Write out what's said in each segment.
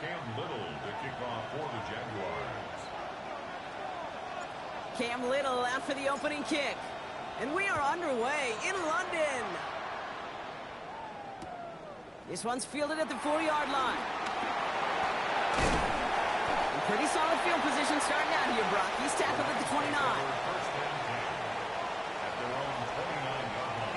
Cam Little to kick off for the Jaguars. Cam Little out for the opening kick. And we are underway in London. This one's fielded at the 4-yard line. Pretty solid field position starting out here, Brock. He's tackled at the 29. First and 10 at their own 29-yard line.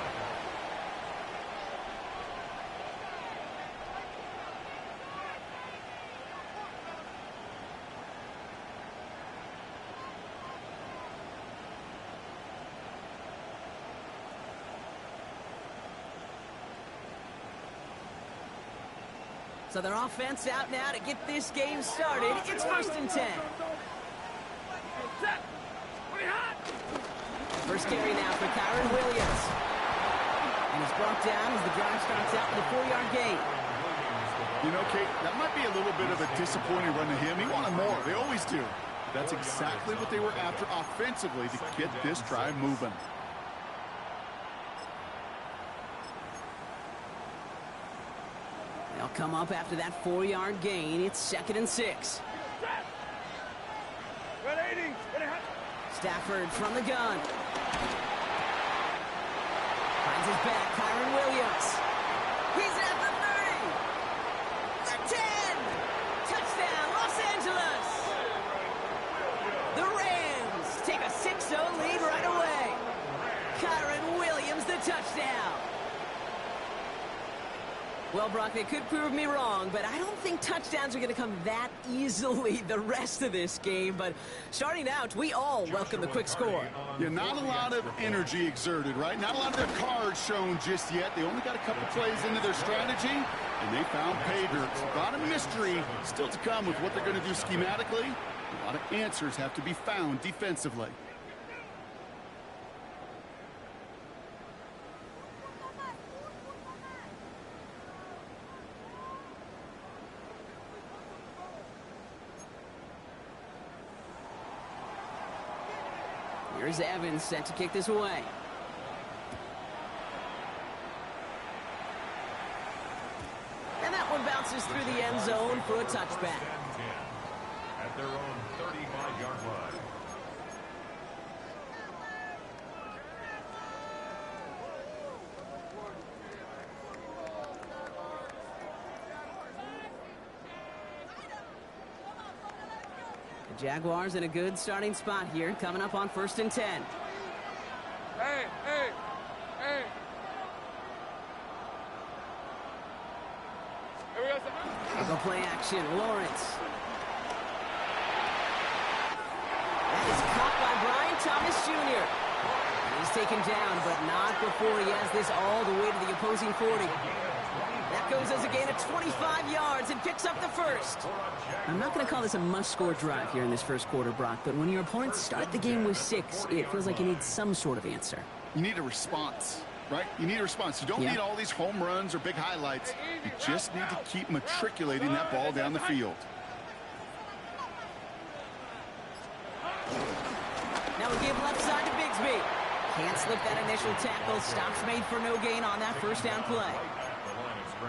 So their offense out now to get this game started. It's first and 10. First carry now for Kyren Williams. And he's brought down as the drive starts out with a 4-yard gain. You know, Kate, that might be a little bit of a disappointing run to him. He wanted more. They always do. That's exactly what they were after offensively to get this drive moving. They'll come up after that 4-yard gain. It's 2nd and 6. Stafford from the gun. Finds his back, Kyren Williams. He's at the 30. The 10. Touchdown, Los Angeles. The Rams take a 6-0 lead right away. Kyren Williams, the touchdown. Well, Brock, they could prove me wrong, but I don't think touchdowns are going to come that easily the rest of this game. But starting out, we all welcome the quick score. Yeah, not a lot of energy exerted, right? Not a lot of their cards shown just yet. They only got a couple plays into their strategy, and they found pay dirt. A lot of mystery still to come with what they're going to do schematically. A lot of answers have to be found defensively. Here's Evans set to kick this away. And that one bounces through the end zone for a touchback. At their own 35-yard line. Jaguars in a good starting spot here, coming up on 1st and 10. Hey! Here we go. They'll go play action. Lawrence. That is caught by Brian Thomas Jr. And he's taken down, but not before he has this all the way to the opposing 40. That goes as a gain of 25 yards and picks up the first. I'm not going to call this a must-score drive here in this first quarter, Brock, but when your opponents start the game with 6, it feels like you need some sort of answer. You need a response, right? You need a response. You don't need all these home runs or big highlights. You just need to keep matriculating that ball down the field. Now we give left side to Bigsby. Can't slip that initial tackle. Stops made for no gain on that first down play.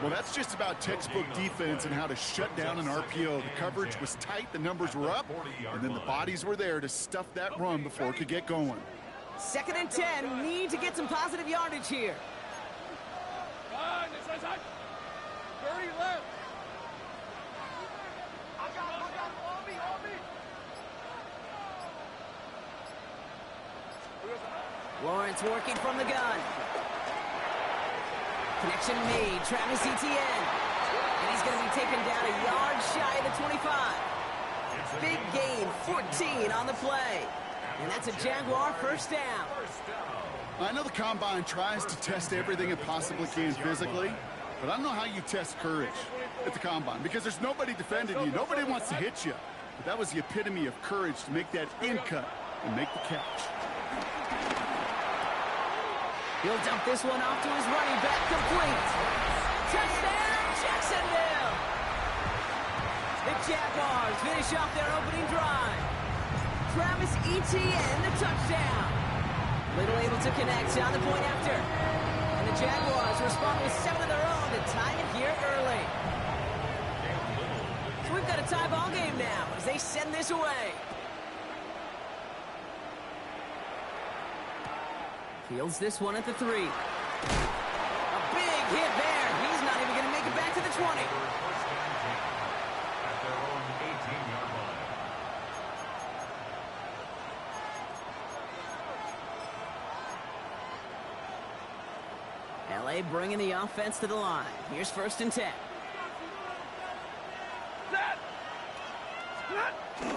Well, that's just about textbook defense and how to shut down an RPO. The coverage was tight, the numbers were up, and then the bodies were there to stuff that run before it could get going. 2nd and 10, need to get some positive yardage here. 30 left. Lawrence working from the gun. Connection made, Travis Etienne. And he's going to be taken down a yard shy of the 25. Big gain, 14 on the play. And that's a Jaguar first down. I know the Combine tries to test everything it possibly can physically, but I don't know how you test courage at the Combine because there's nobody defending you. Nobody wants to hit you. But that was the epitome of courage to make that in cut and make the catch. He'll dump this one off to his running back, complete. Touchdown, Jacksonville! The Jaguars finish off their opening drive. Travis Etienne, the touchdown. Little able to connect on the point after. And the Jaguars respond with 7 of their own to tie it here early. tie ball game now as they send this away. Fields this one at the 3. A big hit there. He's not even going to make it back to the 20. First down team at their own 18-yard line. LA bringing the offense to the line. Here's 1st and 10.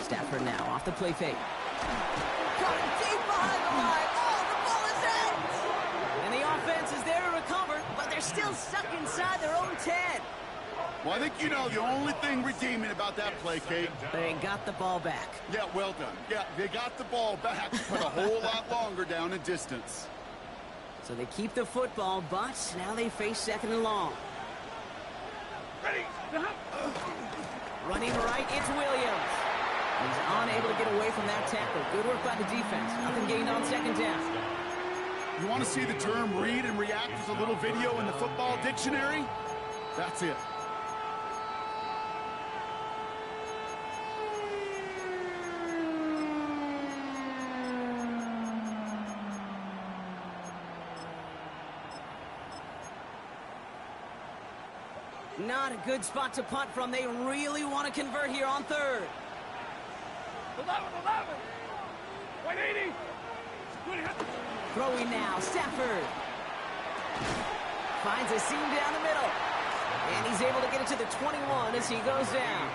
Stafford now off the play fake. Got it deep behind the line. Oh, the ball is out! And the offense is there to recover, but they're still stuck inside their own 10. Well, I think you know the only thing redeeming about that play, Kate. They got the ball back. Yeah, well done. Yeah, they got the ball back, but a whole lot longer down in distance. So they keep the football, but now they face 2nd and long. Ready. Running right, it's Williams. He's unable to get away from that tackle. Good work by the defense. Nothing gained on 2nd down. You want to see the term read and react with a little video in the football dictionary? That's it. Not a good spot to punt from. They really want to convert here on 3rd. 11. 180. Throwing now, Stafford. Finds a seam down the middle. And he's able to get it to the 21 as he goes down.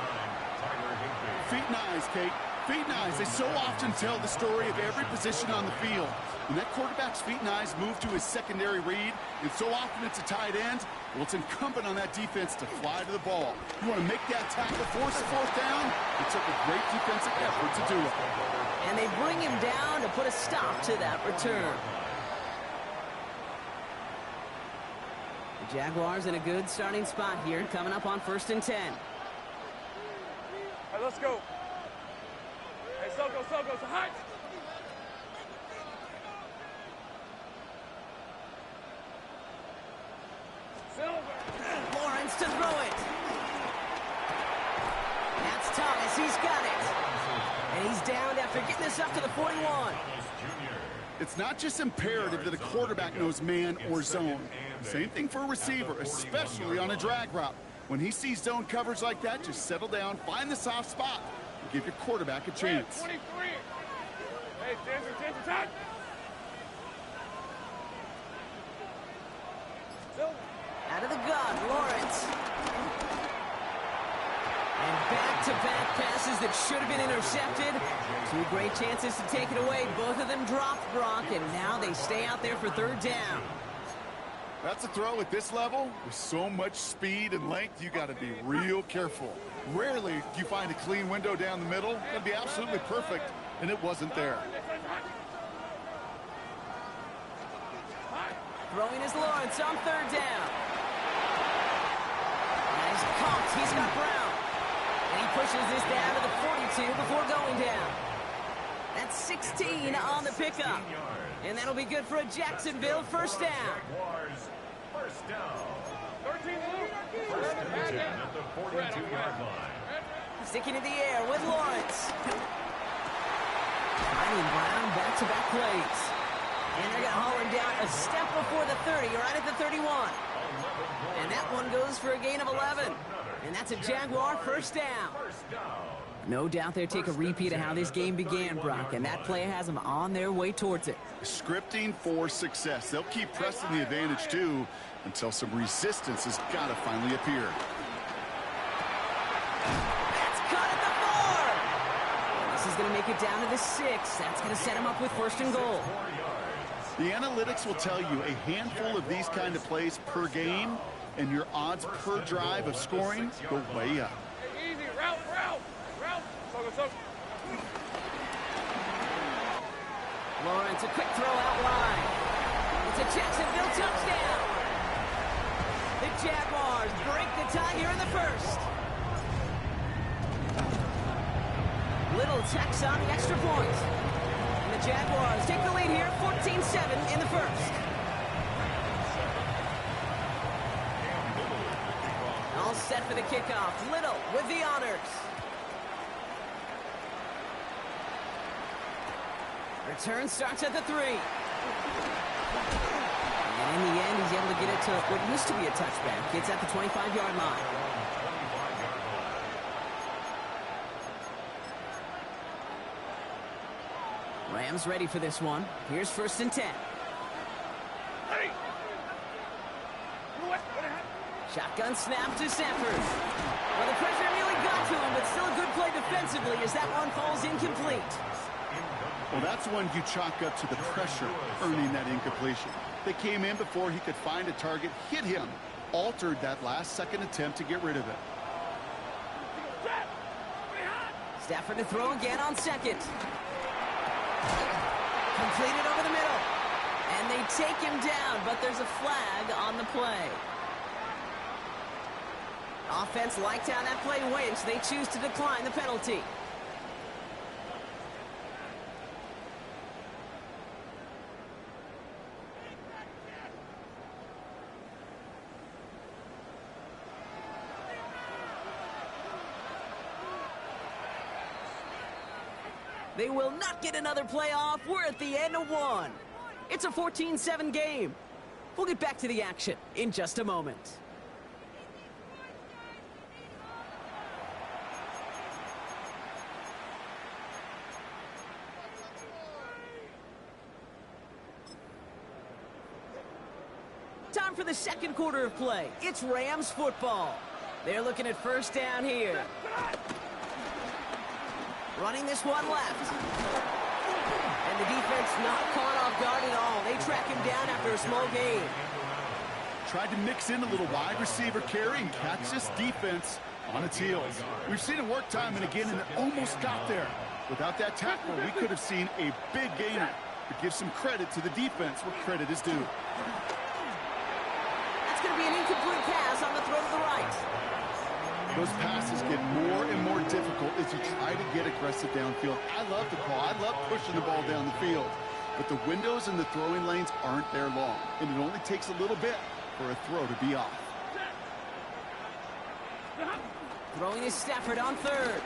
Feet nice, Kate. Feet nice. They so often tell the story of every position on the field. When that quarterback's feet nice move to his secondary read, and so often it's a tight end, well, it's incumbent on that defense to fly to the ball. You want to make that tackle, force the 4th down. It took a great defensive effort to do it. And they bring him down to put a stop to that return. The Jaguars in a good starting spot here, coming up on 1st and 10. Hey, let's go. Hey, Soko, so hot. Lawrence to throw it. That's Thomas. He's got it. And he's down after getting this up to the 41. It's not just imperative that a quarterback knows man or zone. Same thing for a receiver, especially on a drag route. When he sees zone coverage like that, just settle down, find the soft spot, and give your quarterback a chance. 23. Hey, Jensen, touch. Out of the gun, Lawrence. And back-to-back passes that should have been intercepted. 2 great chances to take it away. Both of them dropped, Brock, and now they stay out there for 3rd down. That's a throw at this level. With so much speed and length, you got to be real careful. Rarely do you find a clean window down the middle. It'd be absolutely perfect, and it wasn't there. Throwing is Lawrence on 3rd down. He's pumped. He's got Brown. And he pushes this down to the 42 before going down. That's 16 on the pickup. And that'll be good for a Jacksonville 1st down. First down. 13 First and 10 at the 42-yard line. Sticking in the air with Lawrence. Finding Brown back-to-back plays. And they're going to haul him down a step before the 30, right at the 31. And that one goes for a gain of 11. And that's a Jaguar 1st down. No doubt they'll take a repeat of how this game began, Brock, and that play has them on their way towards it. Scripting for success. They'll keep pressing the advantage, too, until some resistance has got to finally appear. That's caught at the 4. This is going to make it down to the 6. That's going to set him up with 1st and goal. The analytics will tell you a handful of these kind of plays per game, and your odds per drive of scoring go way up. Hey, easy. Route. Soko. Lawrence, a quick throw out wide. It's a Jacksonville touchdown. The Jaguars break the tie here in the 1st. Little tacks on the extra point. And the Jaguars take the lead here, 14-7 in the 1st. All set for the kickoff. Little with the honors. Return starts at the 3. And in the end, he's able to get it to what used to be a touchback. It's at the 25-yard line. Rams ready for this one. Here's 1st and 10. Hey! Shotgun snap to Stafford. Well, the pressure nearly got to him, but still a good play defensively as that one falls incomplete. Well, that's one you chalk up to the pressure, earning that incompletion. They came in before he could find a target, hit him, altered that last-second attempt to get rid of it. Stafford to throw again on 2nd. Completed over the middle. And they take him down, but there's a flag on the play. Offense liked how that play went, so they choose to decline the penalty. They will not get another play off. We're at the end of 1. It's a 14-7 game. We'll get back to the action in just a moment. Time for the second quarter of play. It's Rams football. They're looking at 1st down here. Running this one left. And the defense not caught off guard at all. They track him down after a small gain. Tried to mix in a little wide receiver carry and catch this defense on its heels. We've seen it work time and again, and it almost got there. Without that tackle, we could have seen a big gainer. But give some credit to the defense where credit is due. That's going to be an incomplete pass on the throw to the right. Those passes get more and more difficult as you try to get aggressive downfield. I love the call. I love pushing the ball down the field. But the windows in the throwing lanes aren't there long, and it only takes a little bit for a throw to be off. Throwing is Stafford on 3rd.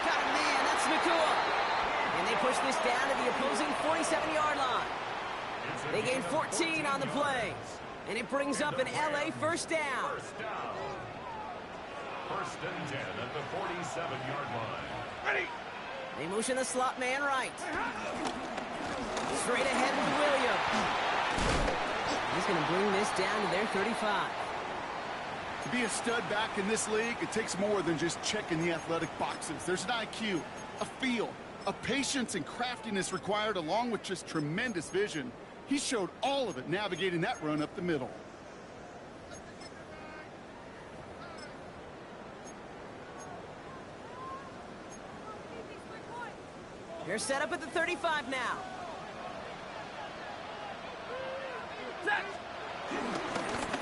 Got a man. That's Nakua. And they push this down to the opposing 47-yard line. They gain 14 on the play. And it brings up an LA 1st down. 1st and 10 at the 47-yard line. Ready! They motion the slot man right. Straight ahead with Williams. He's going to bring this down to their 35. To be a stud back in this league, it takes more than just checking the athletic boxes. There's an IQ, a feel, a patience and craftiness required along with just tremendous vision. He showed all of it navigating that run up the middle. They're set up at the 35 now.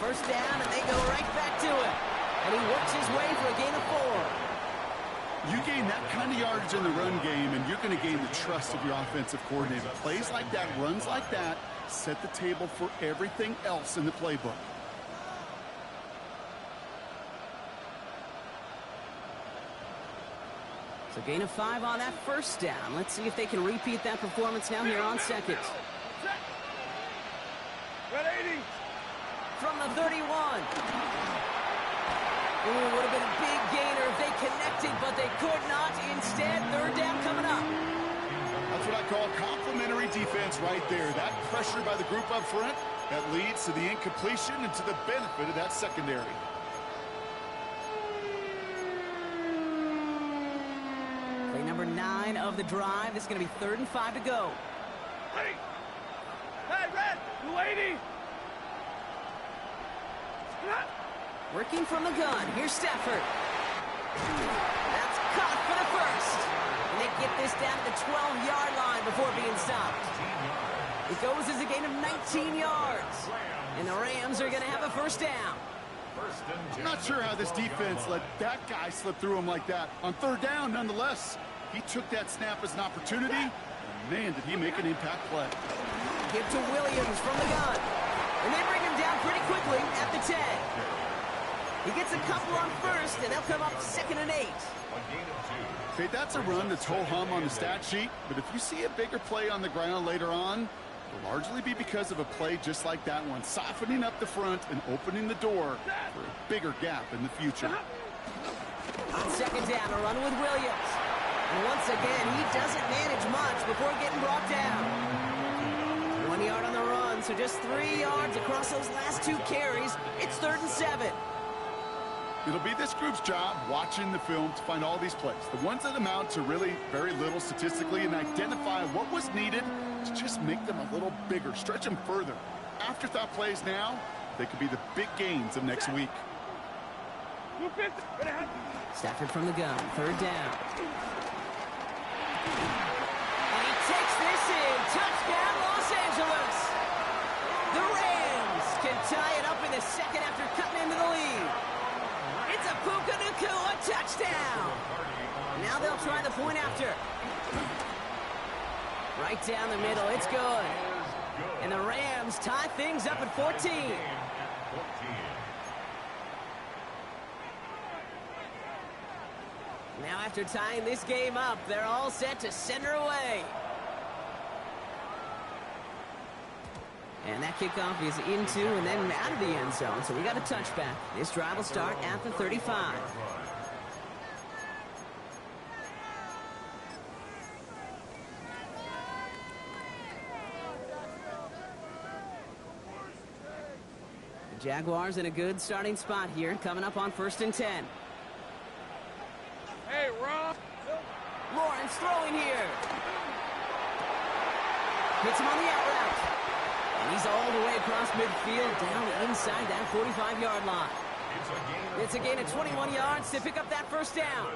First down, and they go right back to it. And he works his way for a gain of 4. You gain that kind of yardage in the run game, and you're going to gain the trust of your offensive coordinator. Plays like that, runs like that, set the table for everything else in the playbook. So gain of 5 on that first down. Let's see if they can repeat that performance now here on 2nd. Red 80! From the 31. Ooh, would have been a big gainer if they connected, but they could not. Instead, 3rd down coming up. That's what I call complimentary defense right there. That pressure by the group up front, that leads to the incompletion and to the benefit of that secondary. Play number 9 of the drive. This is going to be 3rd and 5 to go. Ready! Hey, Red! Blue 80! Working from the gun. Here's Stafford. That's caught for the first. And they get this down to the 12-yard line before being stopped. It goes as a gain of 19 yards. And the Rams are going to have a first down. I'm not sure how this defense let that guy slip through him like that. On 3rd down, nonetheless, he took that snap as an opportunity. And man, did he make an impact play. Give to Williams from the gun. And they bring him down pretty quickly at the 10. He gets a couple on first, and they'll come up 2nd and 8. A gain of 2. Okay, that's a run that's ho-hum on the stat sheet, but if you see a bigger play on the ground later on, it'll largely be because of a play just like that one, softening up the front and opening the door for a bigger gap in the future. On 2nd down, a run with Williams. And once again, he doesn't manage much before getting brought down. 1 yard on the run, so just 3 yards across those last 2 carries. It's 3rd and 7. It'll be this group's job watching the film to find all these plays, the ones that amount to really very little statistically, and identify what was needed to just make them a little bigger, stretch them further. Afterthought plays now, they could be the big gains of next week. Stafford from the gun, 3rd down. And he takes this in. Touchdown, Los Angeles. The Rams can tie it up in the 2nd after cutting into the lead. It's a Puka Nacua touchdown. Now they'll try the point after. Right down the middle, it's good. And the Rams tie things up at 14. Now after tying this game up, they're all set to send her away. And that kickoff is into and then out of the end zone, so we got a touchback. This drive will start at the 35. The Jaguars in a good starting spot here, coming up on 1st and 10. Hey, Rob. Lawrence throwing here. Hits him on the out route. And he's all the way across midfield, down inside that 45-yard line. It's a gain of 21 yards to pick up that 1st down.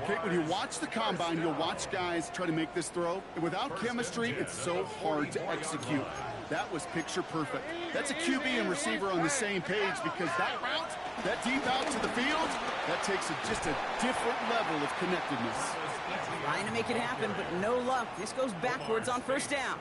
Okay, when you watch the combine, you'll watch guys try to make this throw. And without chemistry, it's so hard to execute. That was picture perfect. That's a QB and receiver on the same page, because that route, that deep out to the field, that takes just a different level of connectedness. Trying to make it happen, but no luck. This goes backwards on 1st down.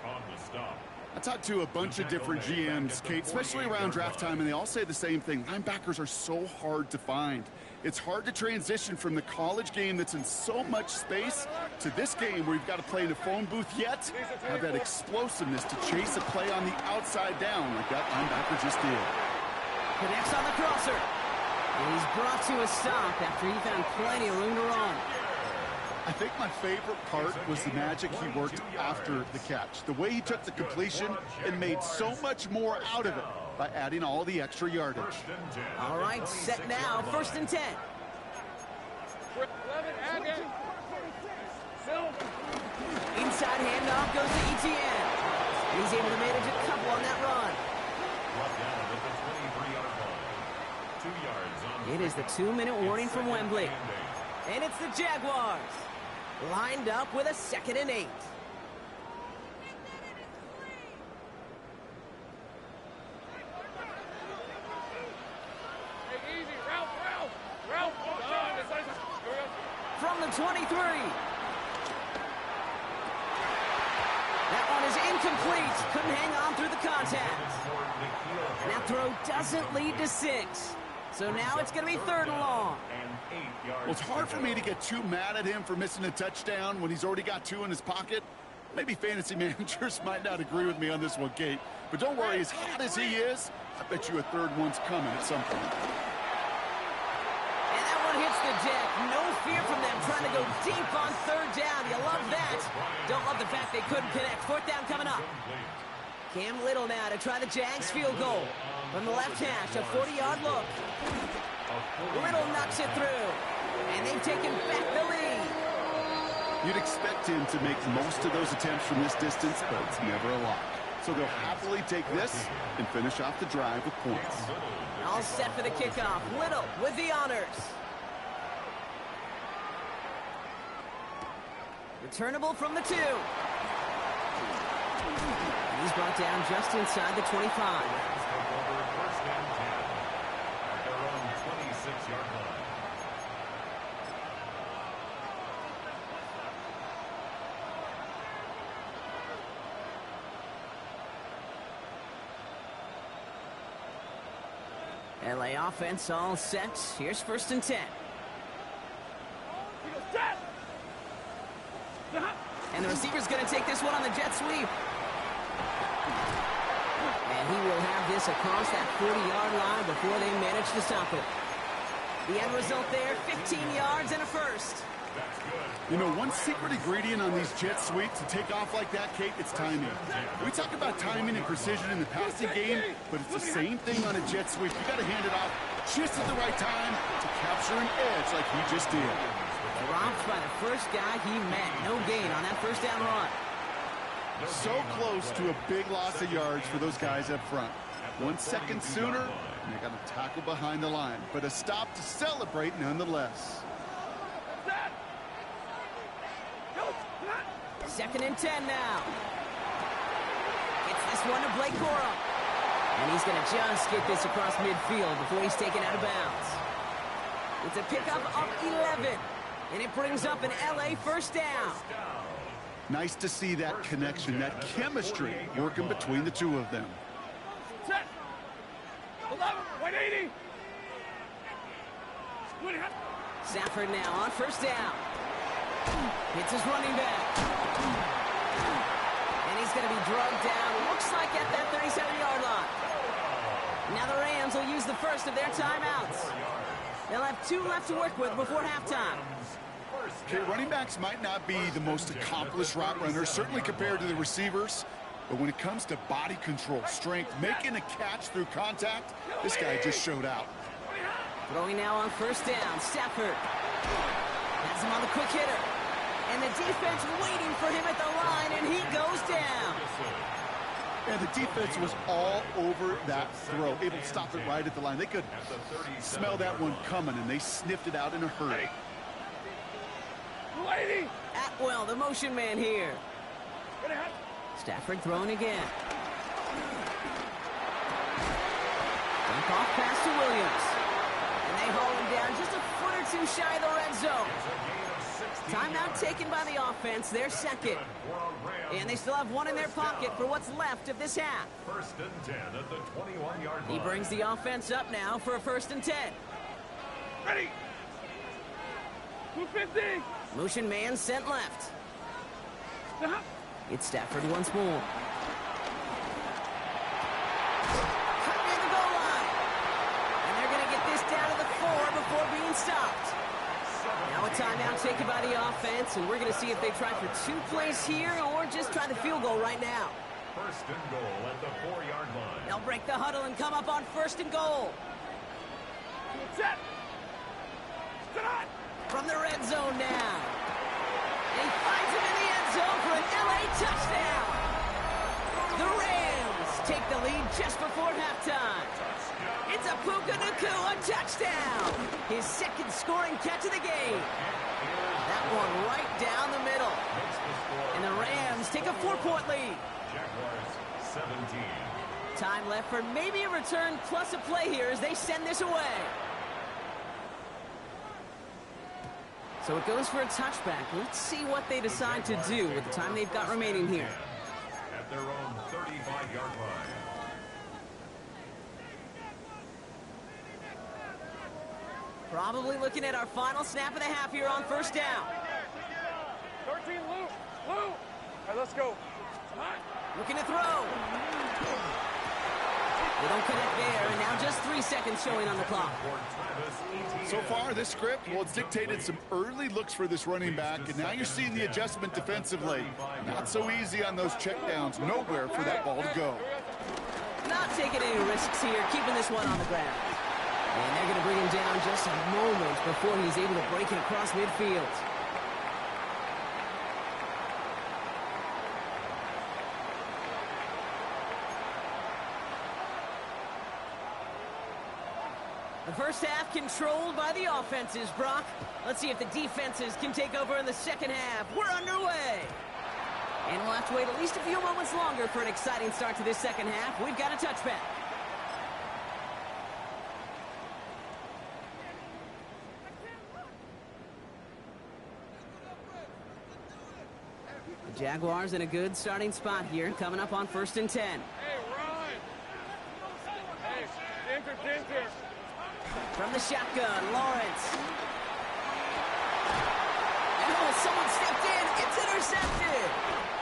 I talked to a bunch of different GMs, Kate, especially around draft time, and they all say the same thing. Linebackers are so hard to find. It's hard to transition from the college game that's in so much space to this game where you've got to play in a phone booth, yet have that explosiveness to chase a play on the outside down like that linebacker just did. Connects on the crosser. And he's brought to a stop after he found plenty of room to run. I think my favorite part was the magic he worked after the catch. The way he took the completion and made so much more out of it by adding all the extra yardage. All right, set now, 1st and 10. Inside handoff goes to Etienne. And he's able to manage a couple on that run. It is the 2-minute warning from Wembley. And it's the Jaguars. Lined up with a 2nd and 8. From the 23. That one is incomplete. Couldn't hang on through the contact. That throw doesn't lead to 6. So now it's going to be 3rd and long. Well, it's hard for me to get too mad at him for missing a touchdown when he's already got 2 in his pocket. Maybe fantasy managers might not agree with me on this one, Kate. But don't worry, as hot as he is, I bet you a 3rd one's coming at some point. And that one hits the deck. No fear from them trying to go deep on 3rd down. You love that. Don't love the fact they couldn't connect. 4th down coming up. Cam Little now to try the Jags field goal. From the left hash, a 40-yard look. Little knocks it through. And they've taken back the lead. You'd expect him to make most of those attempts from this distance, but it's never a lot. So they'll happily take this and finish off the drive with points. All set for the kickoff. Little with the honors. Returnable from the 2. And he's brought down just inside the 25. LA offense all set. Here's 1st and 10. And the receiver's going to take this one on the jet sweep. And he will have this across that 40-yard line before they manage to stop it. The end result there, 15 yards and a first. You know, one secret ingredient on these jet sweeps to take off like that, Kate, it's timing. We talk about timing and precision in the passing game, but it's the same thing on a jet sweep. You got to hand it off just at the right time to capture an edge like he just did. Dropped by the first guy he met. No gain on that first down run. So close to a big loss of yards for those guys up front. 1 second sooner, and they got to tackle behind the line. But a stop to celebrate nonetheless. 2nd and 10 now. Gets this one to Blake Corum. And he's going to just get this across midfield before he's taken out of bounds. It's a pickup of 11. And it brings up an LA first down. Nice to see that connection, that chemistry working between the two of them. 10, 11, 180. Stafford now on first down. Hits his running back. And he's going to be drugged down, looks like at that 37-yard line. Now the Rams will use the first of their timeouts. They'll have 2 left to work with before halftime. Okay, running backs might not be the most accomplished route runners, certainly compared to the receivers. But when it comes to body control, strength, making a catch through contact, this guy just showed out. Throwing now on first down, Stafford. Has him on the quick hitter. And the defense waiting for him at the line, and he goes down. And the defense was all over that throw, able to stop it right at the line. They could smell that one coming, and they sniffed it out in a hurry. Atwell, the motion man here. Stafford throwing again. Dump off pass to Williams. And they haul him down just a foot or 2 shy of the red zone. Timeout taken by the offense, their second. And they still have 1 in their pocket for what's left of this half. 1st and 10 at the 21-yard line. He brings the offense up now for a 1st and 10. Ready. 250. Motion man sent left. It's Stafford once more. Cut near the goal line. And they're going to get this down to the 4 before being stopped. Now a timeout taken by the offense, and we're going to see if they try for 2 plays here or just try the field goal right now. 1st and goal at the 4-yard line. They'll break the huddle and come up on 1st and goal. Set. From the red zone now. And he finds him in the end zone for an LA touchdown. The Rams take the lead just before halftime. It's a Puka Nacua touchdown. His 2nd scoring catch of the game. That one right down the middle. And the Rams take a 4-point lead. Jaguars 17. Time left for maybe a return plus a play here as they send this away. So it goes for a touchback. Let's see what they decide to do with the time they've got remaining here. At their own 35-yard line. Probably looking at our final snap of the half here on first down. 13, Lou. All right, let's go. Looking to throw. They don't connect there, and now just 3 seconds showing on the clock. So far, this script, well, it's dictated some early looks for this running back, and now you're seeing the adjustment defensively. Not so easy on those checkdowns. Nowhere for that ball to go. Not taking any risks here, keeping this one on the ground. And they're going to bring him down just a moment before he's able to break it across midfield. The first half controlled by the offenses, Brock. Let's see if the defenses can take over in the second half. We're underway. And we'll have to wait at least a few moments longer for an exciting start to this second half. We've got a touchback. The Jaguars in a good starting spot here, coming up on 1st and 10. Hey, Ron. Hey, Dinker. From the shotgun, Lawrence. Oh, someone stepped in. It's intercepted.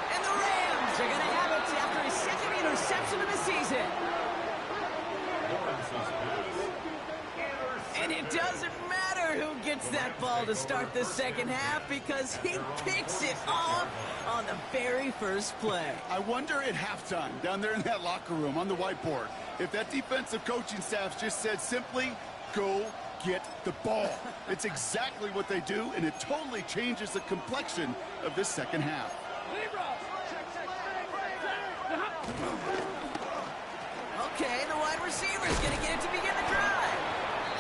And the Rams are going to have it after his second interception of the season. And it doesn't matter who gets that ball to start the second half because he picks it off on the very first play. I wonder at halftime, down there in that locker room on the whiteboard, if that defensive coaching staff just said simply, go get the ball. It's exactly what they do, and it totally changes the complexion of this second half. Okay, the wide receiver is going to get it to begin the drive.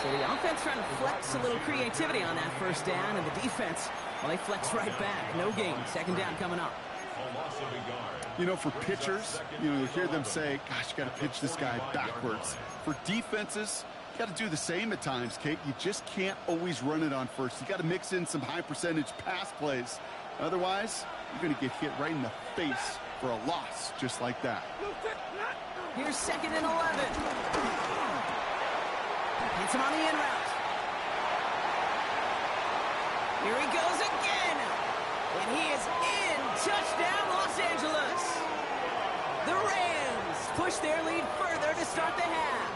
So the offense trying to flex a little creativity on that first down, and the defense, well, they flex right back. No gain. Second down coming up. You know, for pitchers, you hear them say, gosh, you got to pitch this guy backwards. For defenses, you got to do the same at times, Kate. You just can't always run it on first. You got to mix in some high-percentage pass plays. Otherwise, you're going to get hit right in the face for a loss just like that. Here's 2nd and 11. Hits him on the in route. Here he goes again. And he is in. Touchdown, Los Angeles. The Rams push their lead further to start the half.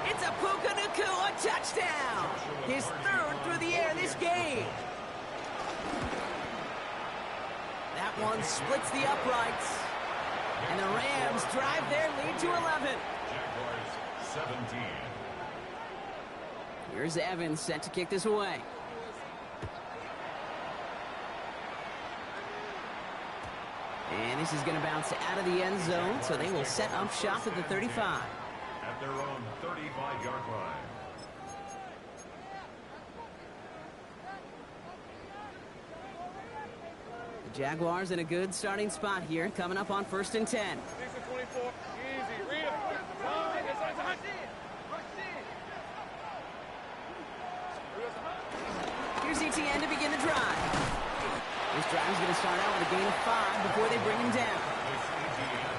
It's a Puka Nacua touchdown. His 3rd through the air this game. That one splits the uprights. And the Rams drive their lead to 11. Jaguars 17. Here's Evans set to kick this away. And this is going to bounce out of the end zone, so they will set up shop at the 35. At their own 35-yard line. The Jaguars in a good starting spot here, coming up on 1st and 10. 24. Easy. Read it. Here's Etienne to begin the drive. This drive is going to start out with a gain of 5 before they bring him down.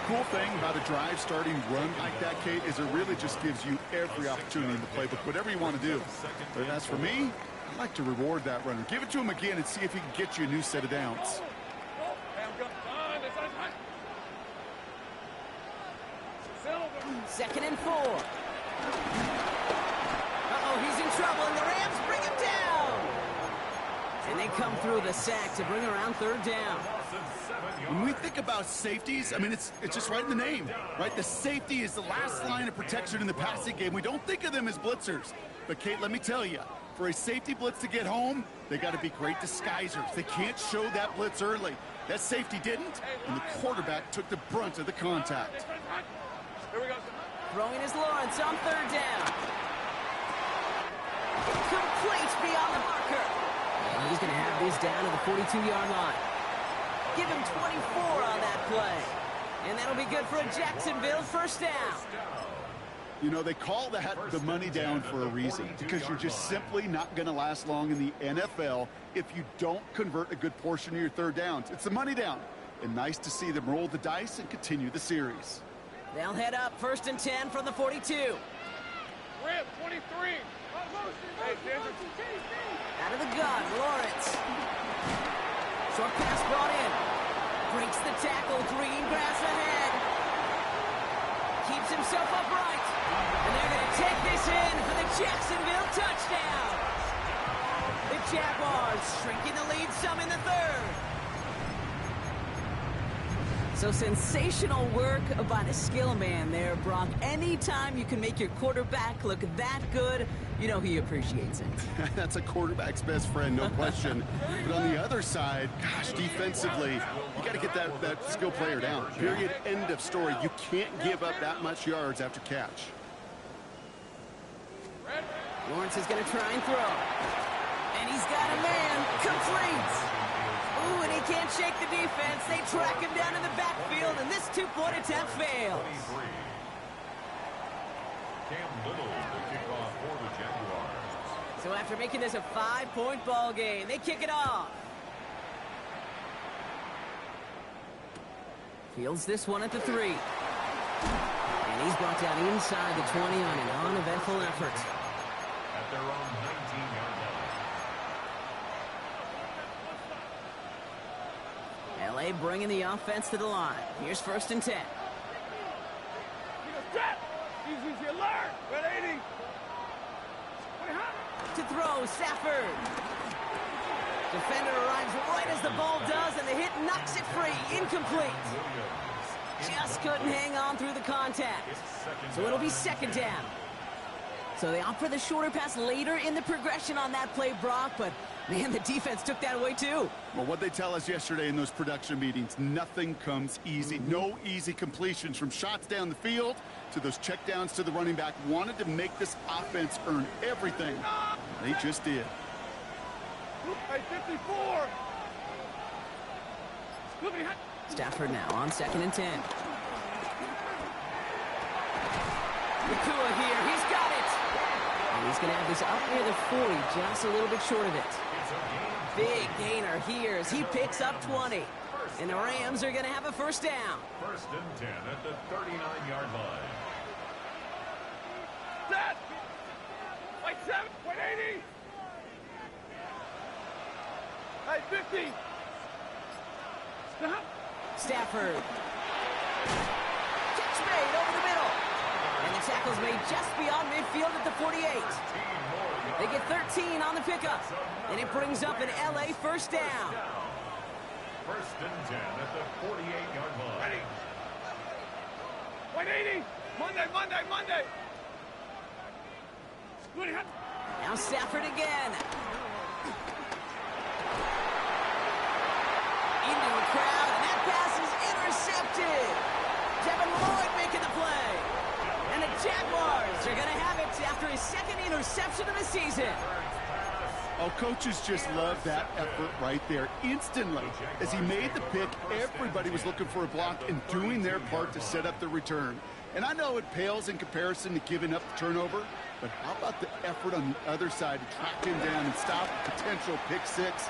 Cool thing about a drive starting run like that, Kate, is it really just gives you every opportunity in the playbook, whatever you want to do. But as for me, I like to reward that runner. Give it to him again and see if he can get you a new set of downs. 2nd and 4. Uh-oh, he's in trouble, and the Rams bring him down. And they come through the sack to bring around 3rd down. When we think about safeties, I mean, it's just right in the name, right? The safety is the last line of protection in the passing game. We don't think of them as blitzers. But, Kate, let me tell you, for a safety blitz to get home, they got to be great disguisers. They can't show that blitz early. That safety didn't, and the quarterback took the brunt of the contact. Here we go. Throwing is Lawrence on 3rd down. Complete beyond the marker. And he's going to have this down to the 42-yard line. Give him 24 on that play. And that'll be good for a Jacksonville 1st down. You know, they call that the money down for a reason, because you're just simply not going to last long in the NFL if you don't convert a good portion of your 3rd downs. It's the money down. And nice to see them roll the dice and continue the series. They'll head up 1st and 10 from the 42. Rip, 23. Hey, Out of the gun, Lawrence. Short pass brought in. Breaks the tackle, green grass ahead. Keeps himself upright. And they're going to take this in for the Jacksonville touchdown. The Jaguars shrinking the lead some in the 3rd. So sensational work by the skill man there, Brock. Anytime you can make your quarterback look that good, you know he appreciates it. That's a quarterback's best friend, no question. But on the other side, gosh, defensively, you got to get that skill player down. Period. End of story. You can't give up that much yards after catch. Lawrence is going to try and throw. And he's got a man. Complete. Ooh, and he can't shake the defense. They track him down in the backfield, and this 2-point attempt fails. Cam Little, the kickoff for the Jaguars. So after making this a 5-point ball game, they kick it off. Fields this one at the 3. And he's brought down inside the 20 on an uneventful effort. at their own 19-yard line. LA bringing the offense to the line. Here's 1st and 10. Easy alert. 180. To throw, Stafford. Defender arrives right as the ball does, and the hit knocks it free. Incomplete. Just couldn't hang on through the contact. So it'll be 2nd down. So they opt for the shorter pass later in the progression on that play, Brock, but man, the defense took that away too. Well, what they tell us yesterday in those production meetings, nothing comes easy. No easy completions from shots down the field to those checkdowns to the running back. Wanted to make this offense earn everything. They just did. Hey, 54. Stafford now on 2nd and 10. Nakua here, he's got it. And he's going to have this up near the 40, just a little bit short of it. Big gainer here as he picks up 20. And the Rams are going to have a 1st down. 1st and 10 at the 39-yard line. Set. Wait, 7. 180. Hey, 50. Stop. Stafford. Catch made over the middle. And the tackle's made just beyond midfield at the 48. They get 13 on the pickup. And it brings up an LA 1st down. 1st and 10 at the 48-yard line. Ready. 180. Monday. Now Stafford again. Into a crowd, and that pass is intercepted. Devin Lloyd making the play. And the Jaguars are going to have it after his 2nd interception of the season. Oh, coaches just love that effort right there. Instantly, as he made the pick, everybody was looking for a block and doing their part to set up the return. And I know it pales in comparison to giving up the turnover, but how about the effort on the other side to track him down and stop a potential pick 6?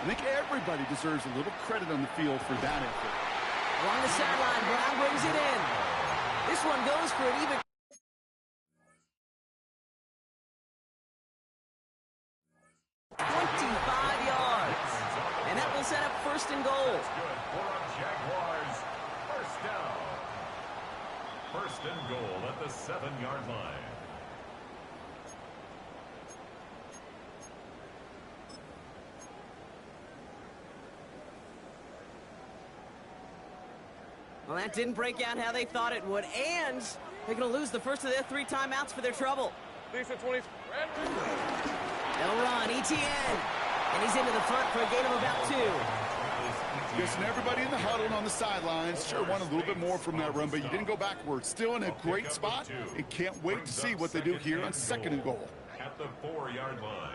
I think everybody deserves a little credit on the field for that effort. Along the sideline, Brown brings it in. This one goes for an even 25 yards. And that will set up 1st and goal. Good for a Jaguars 1st down. 1st and goal at the 7-yard line. Well, that didn't break out how they thought it would, and they're going to lose the first of their 3 timeouts for their trouble. Lisa 20. They'll run, ETN, and he's into the front for a gain of about 2. Yes, and everybody in the huddle and on the sidelines sure want a little bit more from that run, but you didn't go backwards. Still in a great spot, and can't wait to see what they do here on 2nd and goal. At the 4-yard line.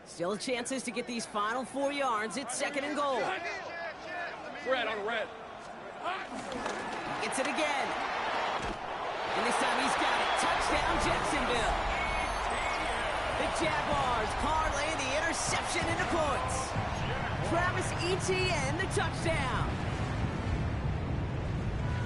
Still chances to get these final 4 yards. It's 2nd and goal. Red on red. Gets it again. And this time he's got it. Touchdown, Jacksonville. The Jaguars parlay the interception into points. Travis Etienne, the touchdown.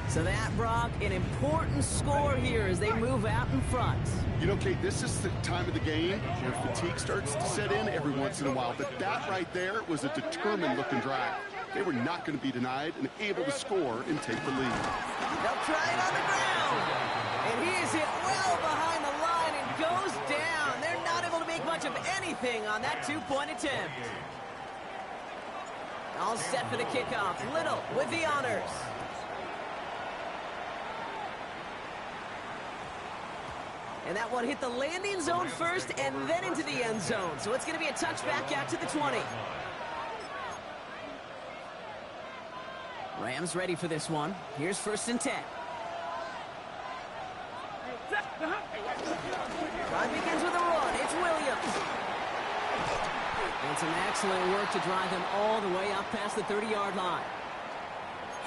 So that, Brock, an important score here as they move out in front. You know, Kate, this is the time of the game where fatigue starts to set in every once in a while, but that right there was a determined-looking drive. They were not going to be denied and able to score and take the lead. They'll try it on the ground. And he is hit well behind the line and goes down. They're not able to make much of anything on that 2-point attempt. All set for the kickoff. Little with the honors. And that one hit the landing zone first and then into the end zone. So it's going to be a touchback out to the 20. Rams ready for this one. Here's 1st and 10. Drive begins with a run. It's Williams. And some excellent work to drive them all the way up past the 30-yard line.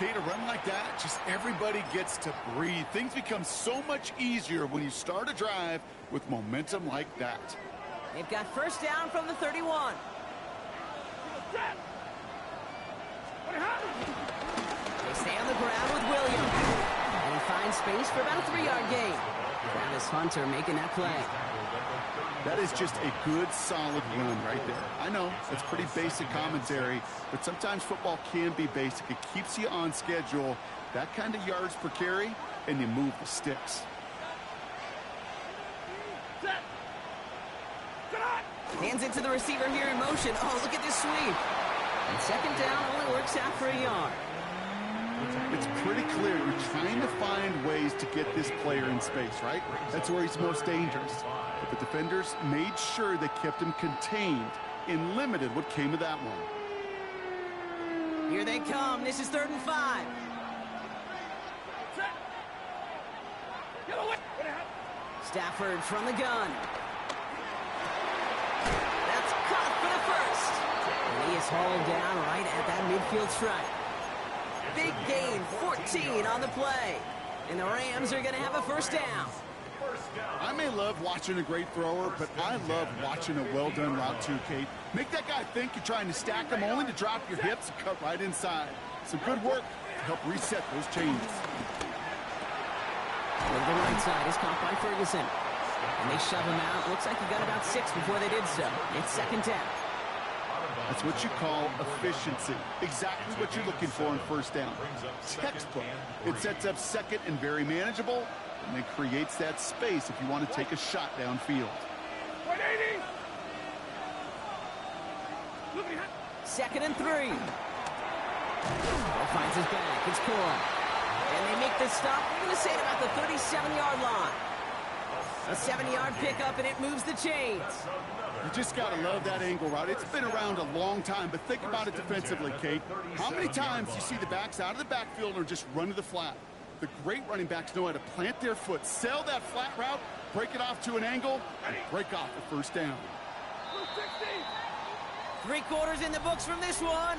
Kate, a run like that, just everybody gets to breathe. Things become so much easier when you start a drive with momentum like that. They've got 1st down from the 31. They stay on the ground with Williams. space for about a 3-yard gain. Travis Hunter making that play. That is just a good, solid run right there. I know, it's pretty basic commentary, but sometimes football can be basic. It keeps you on schedule, that kind of yards per carry, and you move the sticks. Hands it to the receiver here in motion. Oh, look at this sweep. And second down only works out for a yard. It's pretty clear you're trying to find ways to get this player in space, right? That's where he's most dangerous. But the defenders made sure they kept him contained and limited what came of that one. Here they come. This is 3rd and 5. Stafford from the gun. That's caught for the first. And he is hauled down right at that midfield stripe. Big gain, 14 on the play. And the Rams are going to have a first down. I may love watching a great thrower, but I love watching a well-done route too, Kate. Make that guy think you're trying to stack him only to drop your hips and cut right inside. Some good work to help reset those chains. Over the right side is caught by Ferguson. And they shove him out. Looks like he got about 6 before they did so. It's second down. That's what you call efficiency. Exactly what you're looking for in first down. Textbook. It sets up second and very manageable, and it creates that space if you want to take a shot downfield. 180. 2nd and 3. Ball finds his back. It's Cora. And they make the stop. We're going to say at about the 37-yard line. A 7-yard pickup, and it moves the chains. You just got to love that angle route. It's been around a long time, but think about it defensively, Kate. How many times you see the backs out of the backfield or just run to the flat? The great running backs know how to plant their foot, sell that flat route, break it off to an angle, and break off the first down. 3 quarters in the books from this one.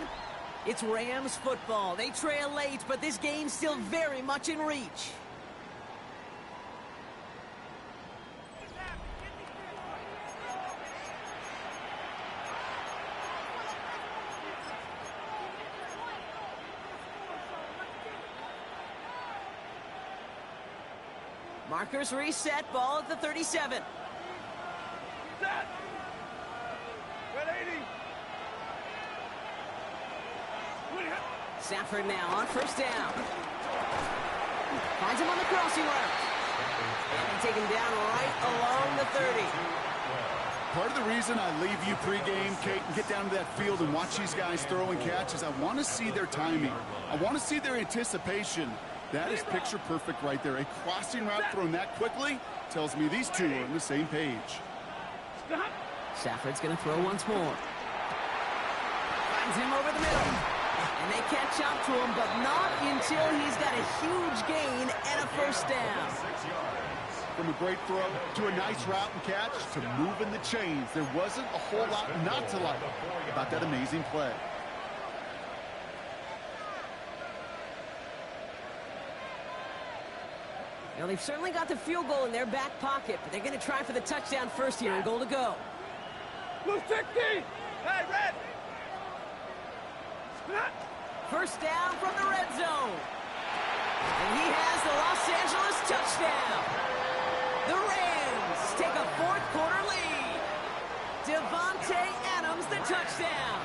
It's Rams football. They trail late, but this game's still very much in reach. Markers reset, ball at the 37. Set. 180. Stafford now on first down. Finds him on the crossing route. And taken down right along the 30. Part of the reason I leave you pregame, Kate, and get down to that field and watch these guys throw and catch is I want to see their timing. I want to see their anticipation. That is picture perfect right there. A crossing route thrown that quickly tells me these two are on the same page. Stafford's going to throw once more. Finds him over the middle. And they catch up to him, but not until he's got a huge gain and a first down. From a great throw to a nice route and catch to moving the chains. There wasn't a whole lot not to like about that amazing play. Now, they've certainly got the field goal in their back pocket, but they're going to try for the touchdown first here and goal to go. Blue 60. Hey, red. First down from the red zone. And he has the Los Angeles touchdown. The Rams take a fourth-quarter lead. Devontae Adams, the touchdown.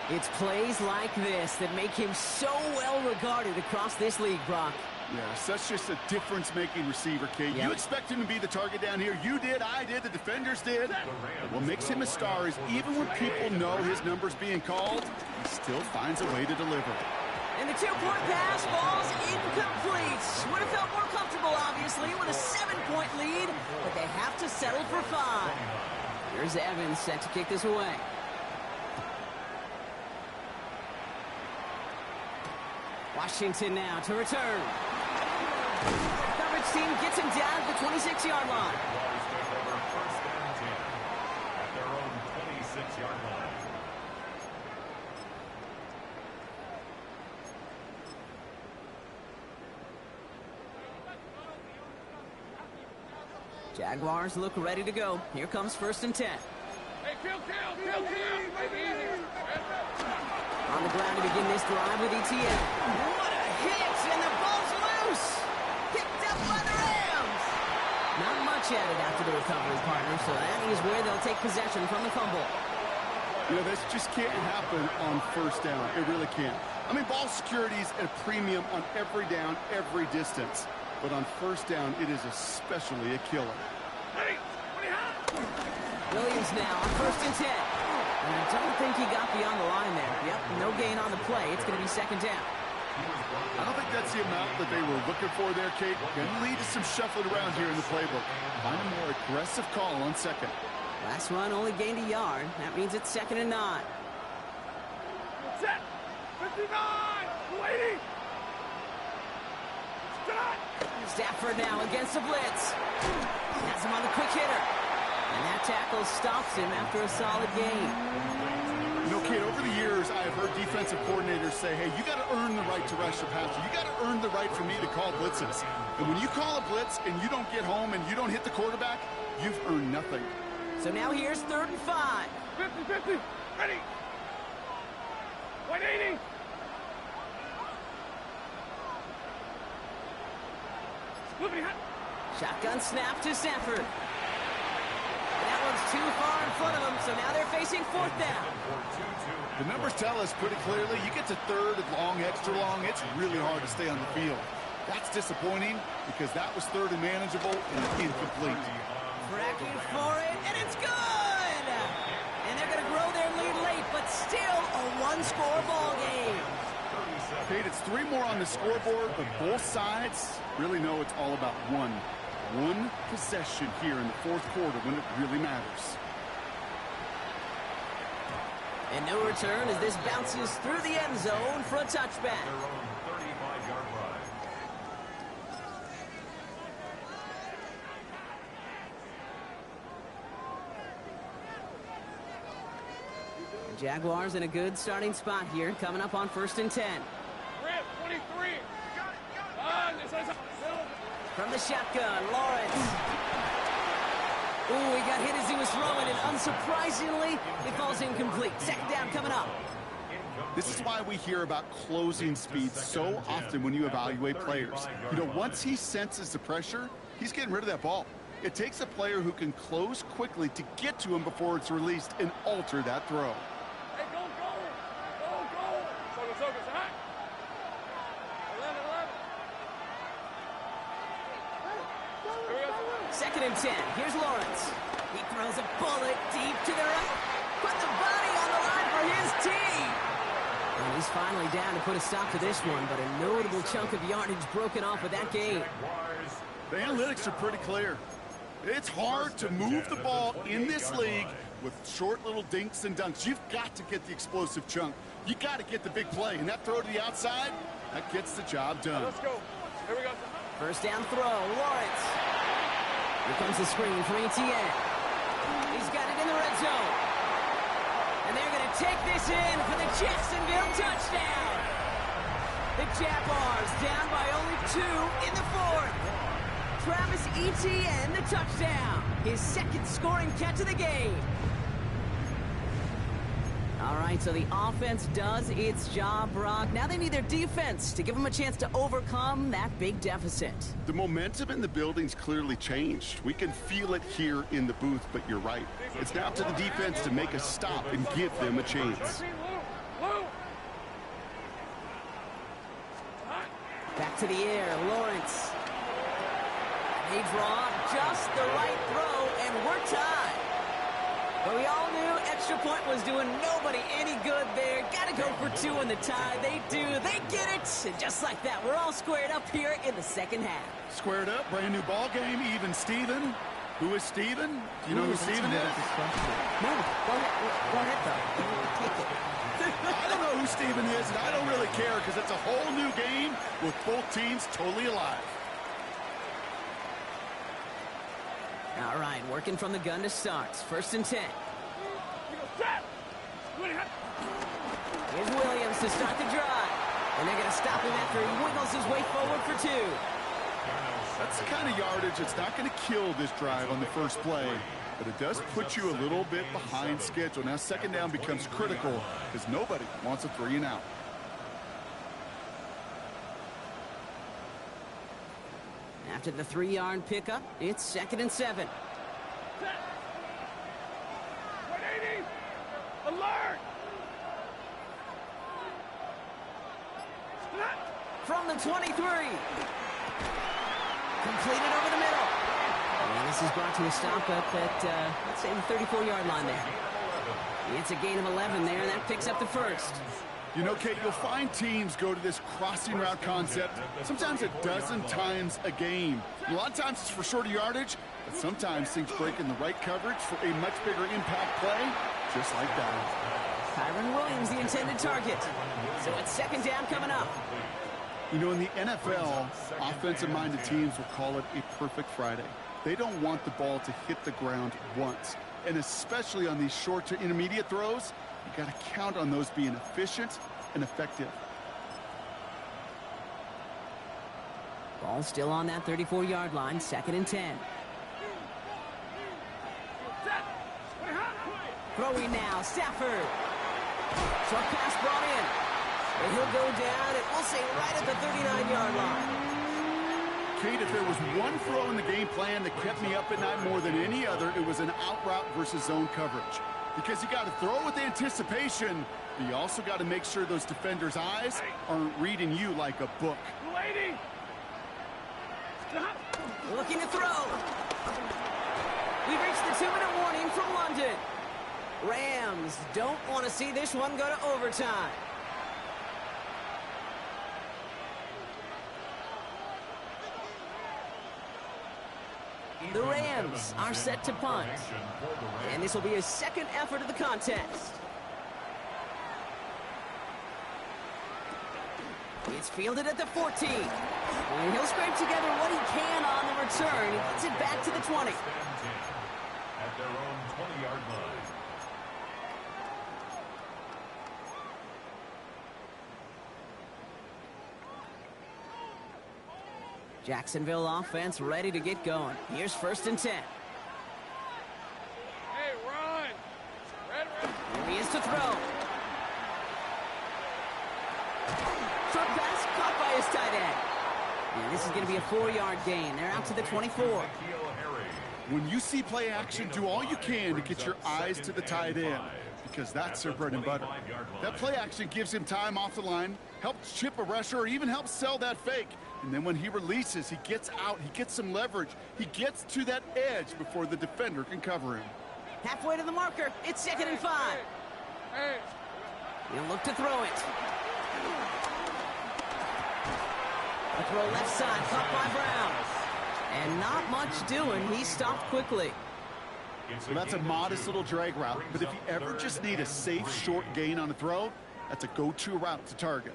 It's plays like this that make him so well regarded across this league, Brock. Yeah, such just a difference-making receiver, Kate. Yep. You expect him to be the target down here. You did, I did, the defenders did. What makes him a star is even when people know his number's being called, he still finds a way to deliver. And the 2-point pass ball's incomplete. Would have felt more comfortable, obviously, with a 7-point lead, but they have to settle for 5. Here's Evans set to kick this away. Washington now to return. Coverage team gets him down at the 26-yard line. First and 10 at their own 26-yard line. Jaguars look ready to go. Here comes 1st and 10. Hey, kill. Make it easy. On the ground to begin this drive with ETN. What a hit! And the touch at it after the recovery, partner, so that is where they'll take possession from the fumble. You know, this just can't happen on first down. It really can't. I mean, ball security is at a premium on every down, every distance. But on first down, it is especially a killer. Williams now on 1st and 10. And I don't think he got beyond the line there. Yep, no gain on the play. It's going to be 2nd down. I don't think that's the amount that they were looking for there, Kate. Going to lead to some shuffling around here in the playbook. Find a more aggressive call on 2nd. Last run only gained a yard. That means it's 2nd and 9. Set. 59. 280. Stop. Stafford now against the blitz. Has him on the quick hitter. And that tackle stops him after a solid gain. You know, Kate, over the years, I have heard defensive coordinators say, hey, you got to earn the right to rush the passer. You got to earn the right for me to call blitzes. And when you call a blitz and you don't get home and you don't hit the quarterback, you've earned nothing. So now here's 3rd and 5. 50-50. Ready. 180. Moving hot. Shotgun snap to Stafford. That one's too far in front of him, so now they're facing 4th down. The numbers tell us pretty clearly, you get to 3rd and long, extra long, it's really hard to stay on the field. That's disappointing because that was 3rd and manageable and incomplete. Tracking for it, and it's good! And they're going to grow their lead late, but still a one-score ball game. Kate, it's 3 more on the scoreboard, but both sides really know it's all about one possession here in the 4th quarter when it really matters. And no return as this bounces through the end zone for a touchback. Their own 35-yard line. The Jaguars in a good starting spot here, coming up on 1st and 10. Rip. 23. From the shotgun, Lawrence. Ooh, he got hit as he was throwing, and unsurprisingly, it falls incomplete. 2nd down coming up. This is why we hear about closing speed so often when you evaluate players. You know, once he senses the pressure, he's getting rid of that ball. It takes a player who can close quickly to get to him before it's released and alter that throw. Hey, go. Sogo, hot. 11. 2nd and 10. Here's Lawrence. He throws a bullet deep to the right. Put the body on the line for his team. And he's finally down to put a stop to this one, but a notable chunk of yardage broken off with that game. The analytics are pretty clear. It's hard to move the ball in this league with short little dinks and dunks. You've got to get the explosive chunk. You got to get the big play. And that throw to the outside, that gets the job done. Let's go. Here we go. 1st down throw, Lawrence. Here comes the screen for Etienne. He's got it in the red zone. And they're going to take this in for the Jacksonville touchdown. The Jaguars down by only 2 in the 4th. Travis Etienne, the touchdown. His 2nd scoring catch of the game. All right, so the offense does its job, Brock. Now they need their defense to give them a chance to overcome that big deficit. The momentum in the building's clearly changed. We can feel it here in the booth, but you're right. It's now to the defense to make a stop and give them a chance. Back to the air, Lawrence. They draw just the right throw, and we're tied. But we all knew extra point was doing nobody any good there. Got to go for 2 in the tie. They do. They get it. And just like that, we're all squared up here in the 2nd half. Squared up, brand new ball game, even Steven. Who is Steven? Do you know who Steven is? No, go ahead, though. Take it. I don't know who Steven is, and I don't really care because it's a whole new game with both teams totally alive. All right, working from the gun to start. 1st and 10. Here's Williams to start the drive. And they're going to stop him after he wiggles his way forward for 2. That's the kind of yardage that's not going to kill this drive on the first play, but it does put you a little bit behind schedule. Now 2nd down becomes critical because nobody wants a 3 and out. After the 3-yard pickup, it's 2nd and 7. 180. Alert. From the 23. Completed over the middle. And this is brought to a stop up at, let's say, the 34-yard line there. It's a gain of 11 there, and that picks up the first. You know, Kate, you'll find teams go to this crossing route concept sometimes a dozen times a game. And a lot of times it's for shorter yardage, but sometimes things break in the right coverage for a much bigger impact play, just like that. Kyron Williams, the intended target. So it's 2nd down coming up. You know, in the NFL, offensive-minded teams will call it a perfect Friday. They don't want the ball to hit the ground once. And especially on these short to intermediate throws, you got to count on those being efficient and effective. Ball still on that 34-yard line, 2nd and 10. Throwing now, Stafford. Short pass brought in. And he'll go down, and we'll say right at the 39-yard line. Kate, if there was one throw in the game plan that kept me up at night more than any other, it was an out route versus zone coverage. Because you got to throw with anticipation, but you also got to make sure those defenders' eyes aren't reading you like a book. Lady. Stop. Looking to throw. We've reached the 2-minute warning from London. Rams don't want to see this one go to overtime. The Rams are set to punt. And this will be his 2nd effort of the contest. It's fielded at the 14. And he'll scrape together what he can on the return. He gets it back to the 20. At their own 20-yard line. Jacksonville offense ready to get going. Here's 1st and 10. Hey, run. Red. Here he is to throw. Short pass caught by his tight end. And this is going to be a 4-yard gain. They're out to the 24. When you see play action, do all you can to get your eyes to the tight end, because that's their bread and butter. That play action gives him time off the line, helps chip a rusher, or even helps sell that fake. And then when he releases, he gets out, he gets some leverage. He gets to that edge before the defender can cover him. Halfway to the marker. It's 2nd and 5. Hey. He'll look to throw it. A throw left side, caught by Brown. And not much doing. He stopped quickly. Well, that's a modest little drag route, but if you ever just need a safe, short gain on a throw, that's a go-to route to target.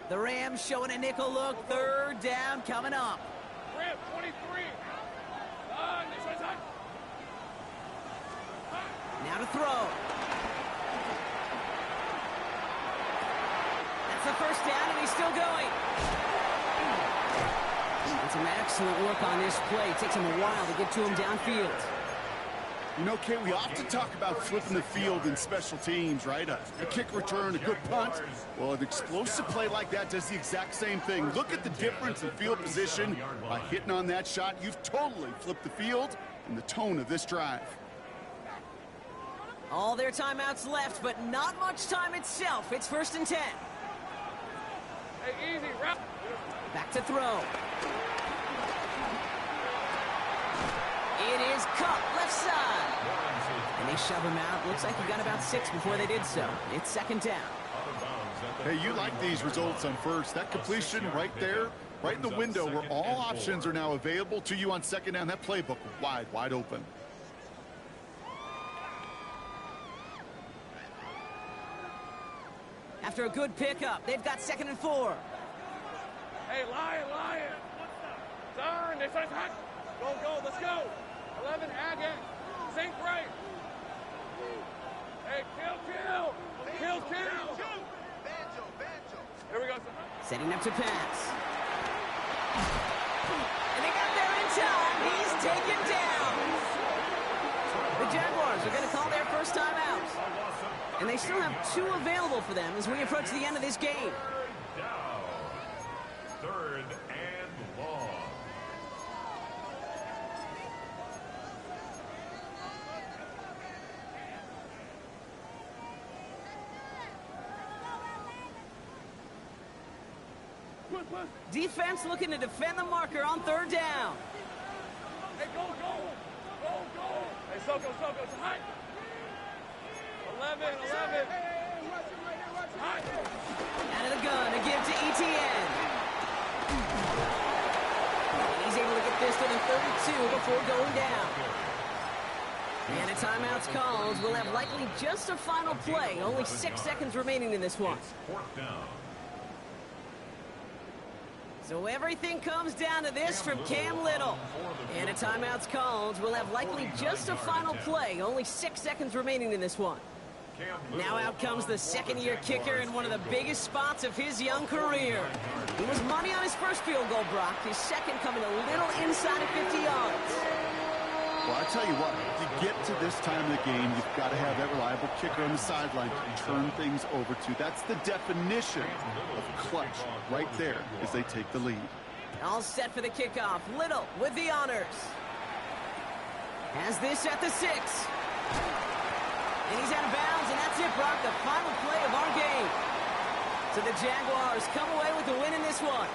The Rams showing a nickel look. 3rd down coming up. Ram 23. Now to throw. That's the 1st down, and he's still going. And some excellent work on this play. It takes him a while to get to him downfield. You know, Kate, we often talk about flipping the field in special teams, right? A kick return, a good punt. Well, an explosive play like that does the exact same thing. Look at the difference in field position. By hitting on that shot, you've totally flipped the field and the tone of this drive. All their timeouts left, but not much time itself. It's 1st and 10. Hey, easy, rap. Back to throw. It is cut left side. And they shove him out. Looks like he got about 6 before they did so. It's 2nd down. Hey, you like these results on first. That completion right there, right in the window where all options are now available to you on 2nd down. That playbook wide open. After a good pickup, they've got 2nd and 4. Hey, Lion. Turn. This is hot. Go. Let's go. 11, Agate. Sink right. Hey, kill. Here we go. Setting up to pass. And they got there in time. He's taken down. The Jaguars are going to call their first time out. And they still have 2 available for them as we approach the end of this game. 3rd Defense looking to defend the marker on third down. Hey, go, go! Go, go! Hey, Soko, it's hot! 11. Hot! Out of the gun to give to Etienne. And he's able to get this to the 32 before going down. And a timeout's called. We'll have likely just a final play. Only 6 seconds remaining in this one. Fourth down. So everything comes down to this from Cam Little. And a timeout's called. We'll have likely just a final play. Only 6 seconds remaining in this one. Now out comes the second-year kicker in one of the biggest spots of his young career. He was money on his first field goal, Brock. His second coming a little inside of 50 yards. Well, I tell you what, to get to this time of the game, you've got to have that reliable kicker on the sideline to turn things over to. That's the definition of clutch right there as they take the lead. All set for the kickoff. Little with the honors. Has this at the 6. And he's out of bounds, and that's it, Brock, the final play of our game. So the Jaguars come away with the win in this one.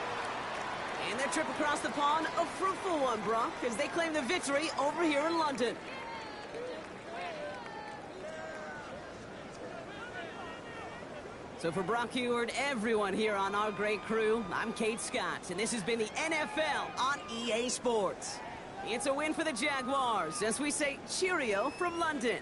And their trip across the pond, a fruitful one, Brock, as they claim the victory over here in London. So for Brock Huard, everyone here on our great crew, I'm Kate Scott, and this has been the NFL on EA Sports. It's a win for the Jaguars, as we say cheerio from London.